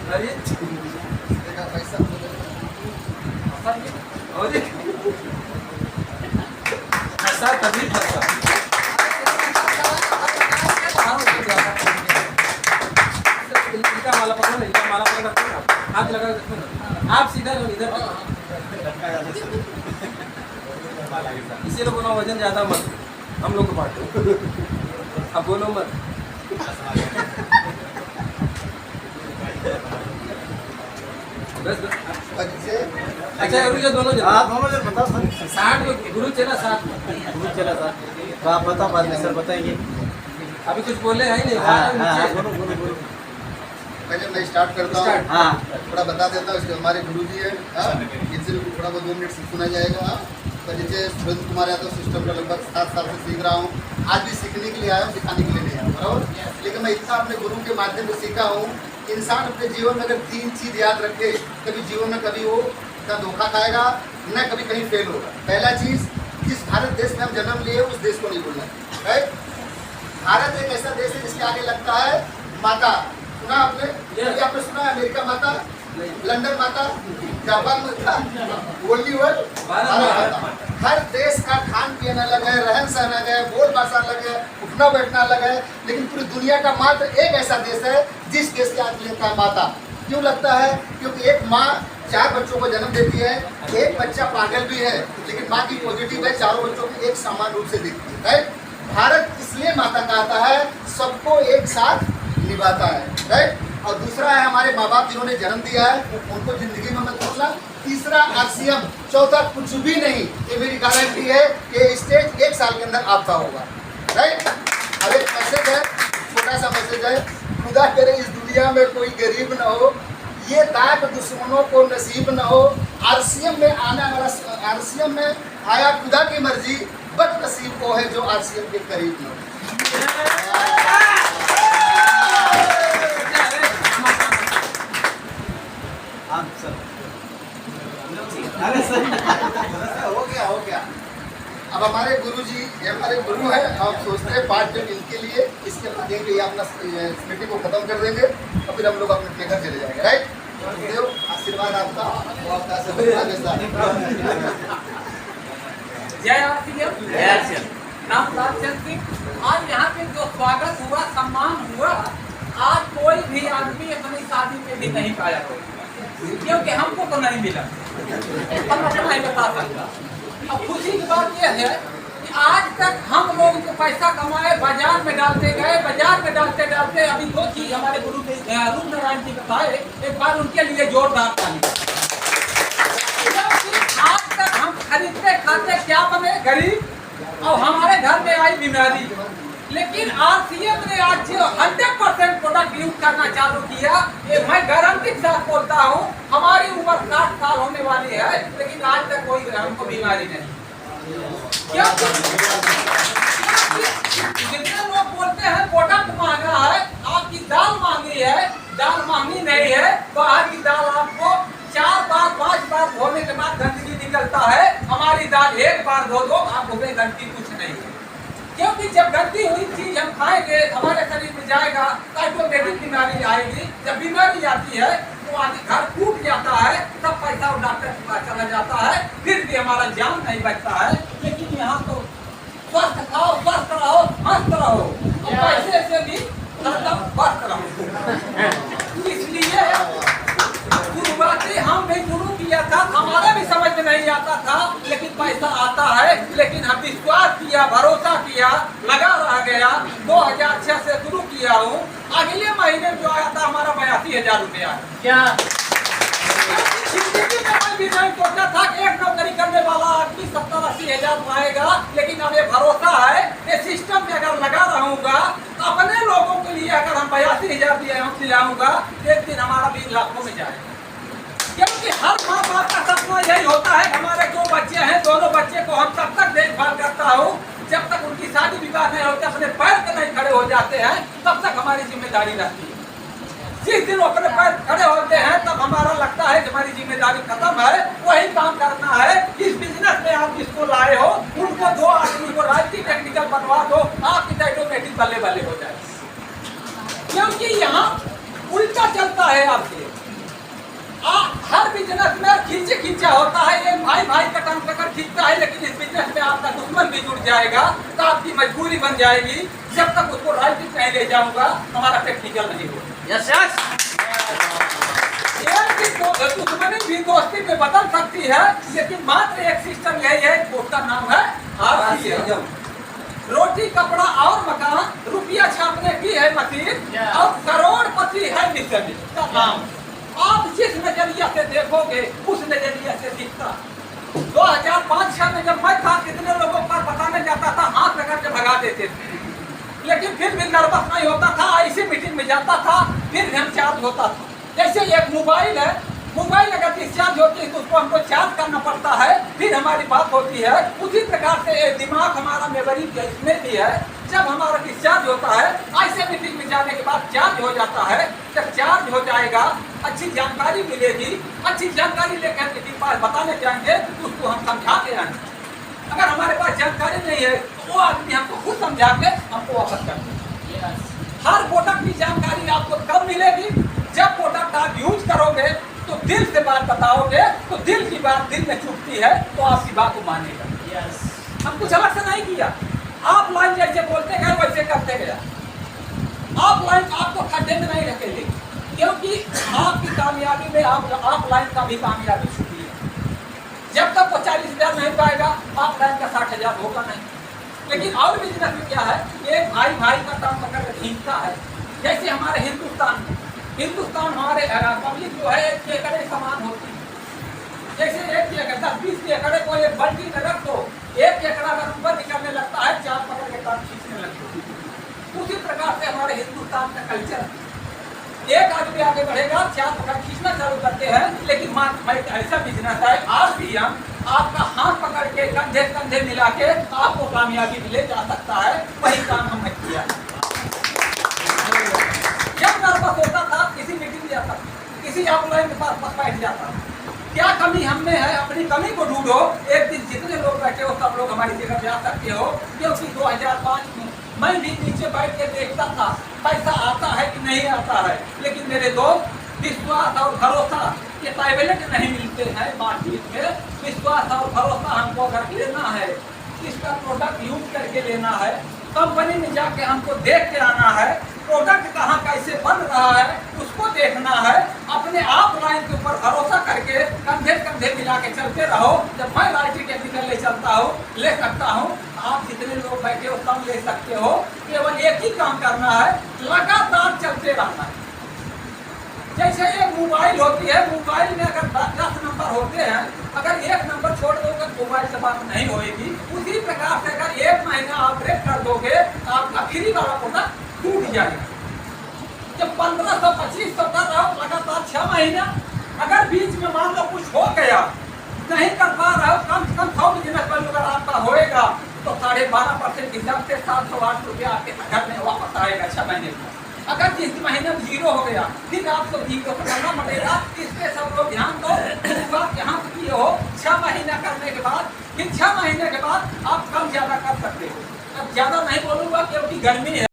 अरे पैसा फंसा तभी फंसा। इनका माला पकड़ो ना, इनका माला पकड़ रखो ना, हाथ लगा के रखो ना, आप सीधा लो इधर। इसी लोगों का वजन ज्यादा मत, हम लोग को बांटो। अब बोलो मत। बस बस। अच्छा ये दोनों जन, हाँ दोनों जन बताओ सर। 60 गुरु चला 60। ग्रुप चला सर, तो आप बता बाद में सर बताएंगे। अभी कुछ बोले है नहीं। हाँ बोलो बोलो बोलो। पहले मैं स्टार्ट करता हूँ, हाँ थोड़ा बता देता हूँ। इसके हमारे गुरुजी है, इनसे भी थोड़ा बहुत 2 मिनट सुना जाएगा। तो नीचे सुरेंद्र कुमार यादव सिस्टम का लगभग 7 साल से सीख रहा हूँ। आज भी सीखने के लिए आया हूँ, सिखाने के लिए नहीं आया, बराबर। लेकिन मैं इतना अपने गुरु के माध्यम से सीखा हूँ। इंसान अपने जीवन में अगर 3 चीज़ याद रखे, कभी जीवन में कभी वो का धोखा खाएगा, न कभी कहीं फेल होगा। पहला चीज़, जिस भारत देश में हम जन्म लिए उस देश को नहीं भूलना, राइट। भारत एक ऐसा देश है जिसके आगे लगता है माता। सुना आपने? ये आपने सुना है? अमेरिका माता, लंदन माता, जापान माता, ओनली वर्ल्ड भारत माता। हर देश का खान पीन अलग है, रहन सहन अलग है, बोल भाषा अलग है, उठना बैठना अलग है। लेकिन पूरी दुनिया का मात्र एक ऐसा देश है जिस देश के आगे लेता है माता। क्यों लगता है? क्योंकि एक माँ 4 बच्चों को जन्म देती है। एक बच्चा पागल भी है लेकिन माँ की पॉजिटिव है, चारों बच्चों को एक समान रूप से दिखती है, राइट। भारत इसलिए माता कहता है, सबको एक साथ निभाता है, राइट। और दूसरा है हमारे माँ बाप जिन्होंने जन्म दिया है, उनको जिंदगी में मत भूलना। तीसरा आरसीएम, चौथा कुछ भी नहीं। ये मेरी गारंटी है कि स्टेज 1 साल के अंदर आपका होगा, राइट। अब एक मैसेज है, छोटा सा मैसेज है। खुदा करे इस दुनिया में कोई गरीब ना हो, ये दाग दुश्मनों को नसीब न हो। आरसीएम में आने वाला, आरसीएम में आया खुदा की मर्जी, बदनसीब को है जो आरसीएम के करीब न हो। हाँ सर। अरे सर हो गया। अब हमारे गुरु जी, ये हमारे गुरु हैं। आप सोचते हैं 5 दिन इनके लिए, इसके बाद देंगे ये अपना मीटिंग को खत्म कर देंगे और फिर हम लोग अपने घर चले जाएंगे, राइट। देव आशीर्वाद आपका, वो आपका आशीर्वाद। जय आरसीएम, जय आरसीएम। नाम लालचंद सिंह। आज यहाँ पे जो स्वागत हुआ, सम्मान हुआ, आज कोई भी आदमी अपनी शादी में भी नहीं पाया होगा, क्योंकि हमको तो नहीं मिला। हम अपना ही बता सकता। अब खुशी की बात यह है कि आज तक हम लोग जो पैसा कमाए बाजार में डालते गए, बाजार में डालते डालते अभी 2 चीज हमारे गुरु रूप नारायण जी बताए, एक बार उनके लिए जोरदार ताली। आज तक हम खरीदते खाते क्या बने? गरीब। और हमारे घर में आई बीमारी, लेकिन आरसीएम ने आज 100% प्रोडक्ट यूज करना चालू किया। ये मैं गारंटी के साथ बोलता हूँ, हमारी उम्र 60 साल होने वाली है, लेकिन आज तक कोई हमको बीमारी नहीं। क्योंकि जितने लोग बोलते हैं प्रोडक्ट महंगा है, आपकी दाल महंगी है, दाल महंगी नहीं है। बाहर की दाल आपको 4 बार 5 बार धोने के बाद गंदगी निकलता है, हमारी दाल 1 बार धो दो, आपको गंदगी कुछ नहीं है। क्योंकि जब गंदी हुई चीज हम खाएंगे, हमारे शरीर में जाएगा तो ऑटोमेटिक बीमारी आएगी। जब बीमारी आती है तो आदमी घर टूट जाता है, सब पैसा डॉक्टर के पास चला जाता है, फिर भी हमारा जान नहीं बचता है। लेकिन यहाँ तो स्वस्थ खाओ, स्वस्थ रहो, मस्त रहो, पैसे से भी स्वस्थ रहो। इसलिए शुरुआती हम भी शुरू किया था, हमारा भी समझ में नहीं आता था, लेकिन पैसा आता है। लेकिन हम विश्वास किया, भरोसा किया, लगा रह गया। 2006 से शुरू किया हूँ। अगले महीने जो आया था हमारा 82,000 रुपया। क्या जिंदगी में मैं भी नहीं सोचा था कि एक नौकरी करने वाला आदमी 70-80 हजार पाएगा। लेकिन अब ये भरोसा है, ये सिस्टम में अगर लगा रहूंगा तो अपने लोगों के लिए अगर हम 82,000 दिलाऊंगा, एक दिन हमारा 20 लाखों में जाएगा। क्योंकि हर माँ बाप का सपना यही होता है, हमारे 2 बच्चे हैं, दोनों बच्चे को हम तब तक देखभाल करता हूँ जब तक उनकी शादी विवाह नहीं होती, अपने पैर पे नहीं खड़े हो जाते हैं, तब तक हमारी जिम्मेदारी रहती है। जिस दिन अपने पैर खड़े होते हैं तब हमारा लगता है कि हमारी जिम्मेदारी खत्म है, वही काम करना है। इस बिजनेस में आप जिसको लाए हो, उनको 2 आदमी को राजनीति टेक्निकल बनवा दो, आपकी ऑटोमेटिक बल्ले बल्ले हो जाए। क्योंकि यहाँ उल्टा चलता है आपसे। हर बिजनेस में खींचे खींचा होता है, एक भाई भाई का काम पकड़ खींचता है, लेकिन इस बिजनेस में आपका दुश्मन भी जुड़ जाएगा तो आपकी मजबूरी बन जाएगी। जब तक उसको राइट नहीं ले जाऊंगा हमारा टेक्निकल नहीं होगा। Yes yes. दुश्मनी भी दोस्ती में बदल सकती है, लेकिन मात्र एक सिस्टम यही है, उसका नाम है RCM। रोटी कपड़ा और मकान, रुपया छापने की है मशीन और करोड़पति है मिशन का नाम। आप जिस नजरिया से देखोगे उस नजरिया से दिखता। 2005-06 में जब मैं था, कितने लोगों पर बताने जाता था, हाथ लगा के भगा देते थे, लेकिन फिर भी नर्वस नहीं होता था। ऐसी मीटिंग में जाता था, फिर ध्यान चार्ज होता था। जैसे एक मोबाइल है, मोबाइल अगर डिस्चार्ज होती है तो उसको हमको चार्ज करना पड़ता है, फिर हमारी बात होती है। उसी प्रकार से दिमाग हमारा मेमोरी इसमें भी है। जब हमारा डिस्चार्ज होता है, ऐसे मीटिंग में जाने के बाद चार्ज हो जाता है। जब चार्ज हो जाएगा, अच्छी जानकारी मिलेगी, अच्छी जानकारी लेकर किसी के पास बताने जाएंगे तो उसको हम समझा के आएंगे। अगर हमारे पास जानकारी नहीं है तो वो आदमी हमको खुद समझा के हमको वापस कर देंगे। हर प्रोडक्ट की जानकारी आपको कब मिलेगी? जब प्रोडक्ट आप यूज करोगे तो दिल से बात बताओगे, तो दिल की बात दिल में चुभती है तो आपकी बात को मानेगा। हम कुछ अलग से नहीं किया। आप लाइन जैसे बोलते गए वैसे करते गया। आप लाइन आपको खड्डे में नहीं रखेगी, क्योंकि आपकी कामयाबी में आप लाइन का भी कामयाबी छुपी है। जब तक वो 40,000 नहीं पाएगा, आप लाइन का 60,000 होगा नहीं। लेकिन और बिजनेस में क्या है, एक भाई भाई का काम पकड़ के खींचता है। जैसे हमारे हिंदुस्तान हमारे पब्लिक जो है 1 एकड़ समान होती है। जैसे 1 एकड़ 10-20 एकड़ को एक बल्टी में रख दो, 1 एकड़ अगर ऊपर निकलने लगता है, 4 पकड़ के काम खींचने लगते हैं। उसी प्रकार से हमारे हिंदुस्तान का कल्चर, एक आदमी आगे बढ़ेगा, 4 पकड़ खींचना चालू करते हैं। लेकिन मैं ऐसा बिजनेस है RCM, आपका हाथ पकड़ के कंधे कंधे मिला के आपको कामयाबी ले जा सकता है। वही काम हमने किया। जब नर्वस होता था, किसी मीटिंग में जाता, किसी ऑफलाइन के पास बैठ जाता, क्या कमी हमने है, अपनी कमी को ढूंढो। एक दिन जितने लोग बैठे हो सब लोग हमारी जगह जा सकते हो। क्योंकि 2005 में मैं भी नीचे बैठ के देखता था पैसा आता है कि नहीं आता है। लेकिन मेरे दोस्त, विश्वास और भरोसा ये टैबलेट नहीं मिलते हैं मार्केट में। विश्वास और भरोसा हमको अगर लेना है, इसका प्रोडक्ट यूज करके लेना है, कंपनी में जाके हमको देख के आना है, प्रोडक्ट कहाँ कैसे बन रहा है उसको देखना है। अपने आप लाइन के ऊपर भरोसा करके कंधे कंधे मिला के चलते रहो। जब मैं राइटी टेक्निकल ले चलता हूँ, ले सकता हूँ, आप जितने लोग बैठे हो कम ले सकते हो। केवल एक ही काम करना है, लगातार चलते रहना है। जैसे एक मोबाइल होती है, मोबाइल में अगर 10 नंबर होते हैं, अगर एक नंबर छोड़ दोगे तो मोबाइल से बात नहीं होगी। उसी प्रकार से अगर 1 महीना आप ब्रेक कर दोगे तो आपका फ्री वाला प्रोडक्ट टूट जाएगा। जब 1500-2500 कर रहा हो लगातार 6 महीना, अगर बीच में मान लो कुछ हो गया, नहीं कर पा रहा हो, कम से कम 100 बिजनेस वैल्यू अगर आपका होएगा तो 12.5% हिसाब से 708 रुपया आपके घर में वापस आएगा 6 महीने में। अगर जिस महीने में 0 हो गया, फिर आपको 0 करना पड़ेगा। इसके सब लोग ध्यान दो। बात यहाँ से किए हो, 6 महीना करने के बाद, फिर 6 महीने के बाद आप कम ज्यादा कर सकते हो। अब ज्यादा नहीं बोलूँगा क्योंकि गर्मी है।